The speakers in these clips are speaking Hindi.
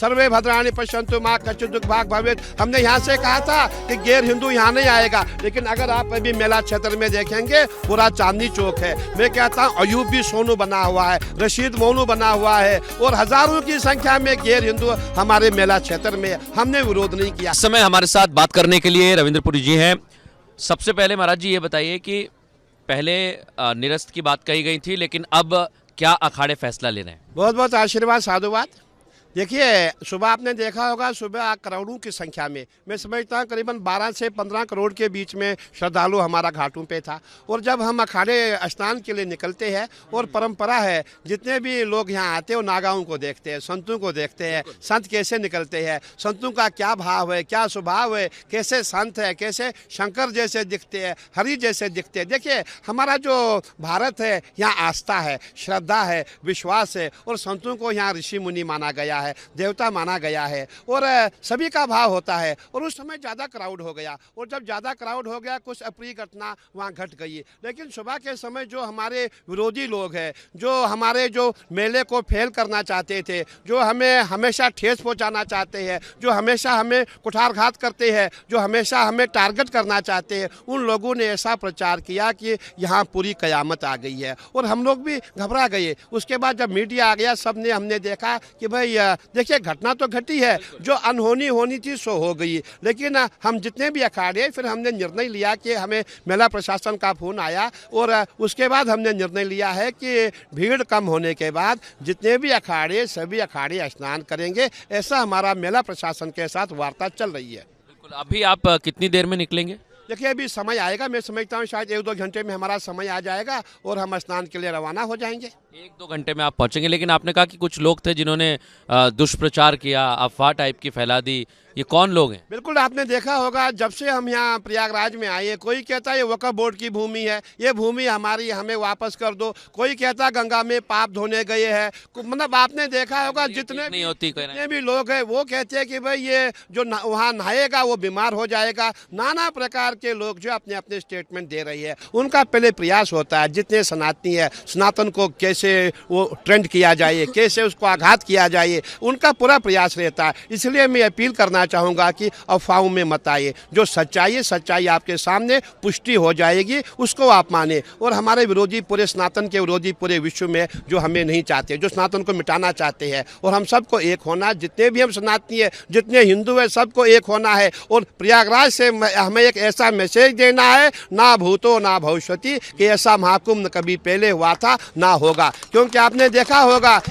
सर्वे भद्राणि पश्यन्तु मा कश्चित् दुःख भाग् भवेत्। हमने यहाँ से कहा था कि गैर हिंदू यहाँ नहीं आएगा, लेकिन अगर आप अभी मेला क्षेत्र में देखेंगे पूरा चांदनी चौक है। मैं कहता हूँ अयूबी सोनू बना हुआ है, रशीद मोनू बना हुआ है और हजारों की संख्या में गैर हिंदू हमारे मेला क्षेत्र में। हमने विरोध नहीं किया। इस समय हमारे साथ बात करने के लिए रविंद्रपुरी जी हैं। सबसे पहले महाराज जी ये बताइए कि पहले निरस्त की बात कही गई थी, लेकिन अब क्या अखाड़े फैसला ले रहे हैं? बहुत बहुत आशीर्वाद साधुवाद। देखिए, सुबह आपने देखा होगा, सुबह करोड़ों की संख्या में, मैं समझता हूँ करीबन 12 से 15 करोड़ के बीच में श्रद्धालु हमारा घाटों पे था। और जब हम अखाड़े स्नान के लिए निकलते हैं, और परंपरा है जितने भी लोग यहाँ आते हैं वो नागाओं को देखते हैं, संतों को देखते हैं, संत कैसे निकलते हैं, संतों का क्या भाव है, क्या स्वभाव है, कैसे संत है, कैसे शंकर जैसे दिखते हैं, हरि जैसे दिखते हैं। देखिए, हमारा जो भारत है यहाँ आस्था है, श्रद्धा है, विश्वास है, और संतों को यहाँ ऋषि मुनि माना गया है, देवता माना गया है, और सभी का भाव होता है। और उस समय ज़्यादा क्राउड हो गया, और जब ज़्यादा क्राउड हो गया कुछ अप्रिय घटना वहाँ घट गई। लेकिन सुबह के समय जो हमारे विरोधी लोग हैं, जो हमारे जो मेले को फेल करना चाहते थे, जो हमें हमेशा ठेस पहुँचाना चाहते हैं, जो हमेशा हमें कुठारघात करते हैं, जो हमेशा हमें टारगेट करना चाहते हैं, उन लोगों ने ऐसा प्रचार किया कि यहाँ पूरी कयामत आ गई है। और हम लोग भी घबरा गए। उसके बाद जब मीडिया आ गया, सब ने हमने देखा कि भाई देखिए घटना तो घटी है, जो अनहोनी होनी थी सो हो गई। लेकिन हम जितने भी अखाड़े, फिर हमने निर्णय लिया कि हमें मेला प्रशासन का फोन आया, और उसके बाद हमने निर्णय लिया है कि भीड़ कम होने के बाद जितने भी अखाड़े, सभी अखाड़े स्नान करेंगे। ऐसा हमारा मेला प्रशासन के साथ वार्ता चल रही है। बिल्कुल। अभी आप कितनी देर में निकलेंगे? देखिए, अभी समय आएगा, मैं समझता हूँ शायद 1-2 घंटे में हमारा समय आ जाएगा और हम स्नान के लिए रवाना हो जाएंगे। 1-2 घंटे में आप पहुंचेंगे। लेकिन आपने कहा कि कुछ लोग थे जिन्होंने दुष्प्रचार किया, अफवाह टाइप की फैला दी, ये कौन लोग हैं? बिल्कुल, आपने देखा होगा, जब से हम यहाँ प्रयागराज में आए, कोई कहता है ये वक्फ बोर्ड की भूमि है, ये भूमि हमारी, हमें वापस कर दो। कोई कहता गंगा में पाप धोने गए हैं। मतलब आपने देखा होगा जितने भी लोग हैं वो कहते हैं कि भाई ये जो वहाँ नहाएगा वो बीमार हो जाएगा। नाना प्रकार के लोग जो अपने अपने स्टेटमेंट दे रही है, उनका पहले प्रयास होता है जितने सनातनी है, सनातन को कैसे वो ट्रेंड किया जाए, कैसे उसको आघात किया जाए, उनका पूरा प्रयास रहता है। इसलिए मैं अपील करना चाहूंगा कि अफवाहों में मत आइए। जो सच्चाई है, सच्चाई आपके सामने पुष्टि हो जाएगी, उसको आप माने। और हमारे विरोधी, पूरे सनातन के विरोधी पूरे विश्व में जो हमें नहीं चाहते, जो सनातन को मिटाना चाहते हैं, और हम सबको एक होना, जितने भी हम सनातनी है, जितने हिंदू है, सबको एक होना है। और प्रयागराज से हमें एक ऐसा मैसेज देना है, ना भूतो ना भविष्यति, कि ऐसा महाकुंभ कभी पहले हुआ था ना होगा। क्योंकि आपने देखा होगा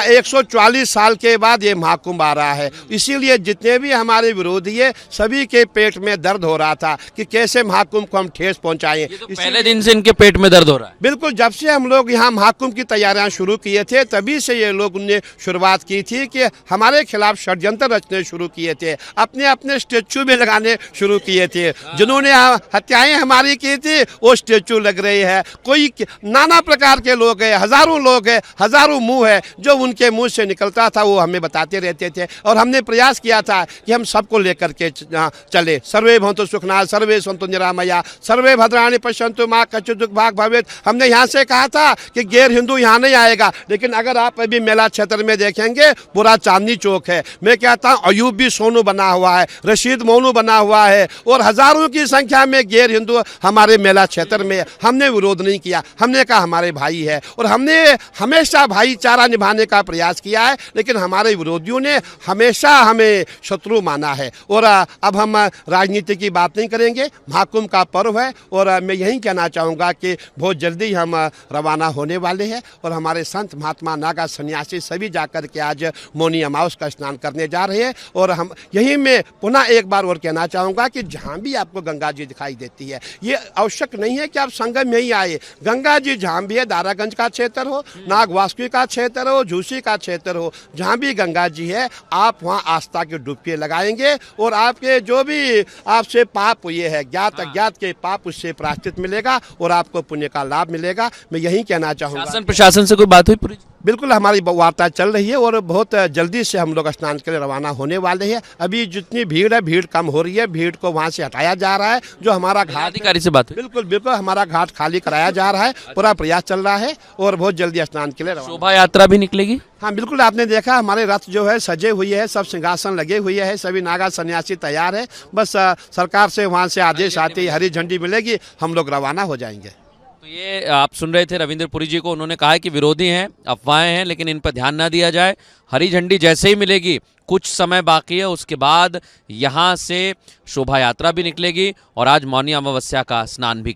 140 साल के बाद ये महाकुंभ आ रहा है। इसीलिए जितने भी हमारे विरोधी है, सभी के पेट में दर्द हो रहा था कि कैसे महाकुंभ को हम ठेस पहुंचाएं। तो पहले दिन से इनके पेट में दर्द हो रहा है। बिल्कुल, जब से हम लोग यहाँ महाकुंभ की तैयारियां शुरू किए थे, तभी से ये लोग ने शुरुआत की थी कि हमारे खिलाफ षड्यंत्र रचने शुरू किए थे, अपने अपने स्टेचू भी लगाने शुरू किए थे। जिन्होंने हत्याएं हमारी की थी वो स्टेचू लग रहे हैं। कोई नाना प्रकार के लोग हैं, हजारों लोग हैं, हजारों मुंह है, जो उनके मुंह से निकलता था वो हमें बताते रहते थे। और हमने प्रयास किया था कि हम सबको लेकर के चले। सर्वे भवन्तु सुखिनः, सर्वे सन्तु निरामया, सर्वे भद्राणि पश्यन्तु मा कश्चित् दुःख भाग् भवेत्। हमने यहाँ से कहा था कि गैर हिंदू यहाँ नहीं आएगा, लेकिन अगर आप अभी मेला क्षेत्र में देखेंगे पूरा चांदनी चौक है। मैं कहता हूँ अयूबी सोनू बना हुआ है, रशीद मोनू बना हुआ है, और हजारों की संख्या में गैर हिंदू हमारे मेला क्षेत्र में। हमने विरोध नहीं किया, हमने कहा हमारे भाई है, और हमने हमेशा भाईचारा निभाने का प्रयास किया है। लेकिन हमारे विरोधियों ने हमेशा हमें शत्रु माना है। और अब हम राजनीति की बात नहीं करेंगे, महाकुंभ का पर्व है। और मैं यही कहना चाहूँगा कि बहुत जल्दी हम रवाना होने वाले हैं, और हमारे संत महात्मा नागा सन्यासी सभी जाकर के आज मौनी अमावस का स्नान करने जा रहे हैं। और हम यही मैं पुनः एक बार और कहना चाहूँगा कि जहाँ भी आपको गंगा जी दिखाई देती है, ये आवश्यक नहीं है कि आप संगम में ही आए। गंगा जी जहाँ भी है, दारागंज का क्षेत्र हो, नागवासुकी का क्षेत्र हो, झूसी का क्षेत्र हो, जहाँ भी गंगा जी है, आप वहाँ आस्था की डुबकी लगाएंगे, और आपके जो भी आपसे पाप हुए हैं, ज्ञात अज्ञात के पाप, उससे प्रायश्चित मिलेगा और आपको पुण्य का लाभ मिलेगा। मैं यही कहना चाहूँगा। शासन प्रशासन से कोई बात हुई पूरी? बिल्कुल हमारी वार्ता चल रही है और बहुत जल्दी से हम लोग स्नान के लिए रवाना होने वाले हैं। अभी जितनी भीड़ है, भीड़ कम हो रही है, भीड़ को वहाँ से हटाया जा रहा है। जो हमारा घाट अधिकारी से बात हुई? बिल्कुल बिल्कुल हमारा घाट खाली कराया जा रहा है, पूरा प्रयास चल रहा है और बहुत जल्दी स्नान के लिए रवाना। शोभा यात्रा भी निकलेगी? हाँ बिल्कुल, आपने देखा हमारे रथ जो है सजे हुए है, सब सिंहासन लगे हुए है, सभी नागा सन्यासी तैयार है। बस सरकार से वहाँ से आदेश आते ही हरी झंडी मिलेगी, हम लोग रवाना हो जाएंगे। तो ये आप सुन रहे थे रविंद्र पुरी जी को। उन्होंने कहा है कि विरोधी हैं, अफवाहें हैं, लेकिन इन पर ध्यान ना दिया जाए। हरी झंडी जैसे ही मिलेगी, कुछ समय बाकी है, उसके बाद यहाँ से शोभा यात्रा भी निकलेगी और आज मौनी अमावस्या का स्नान भी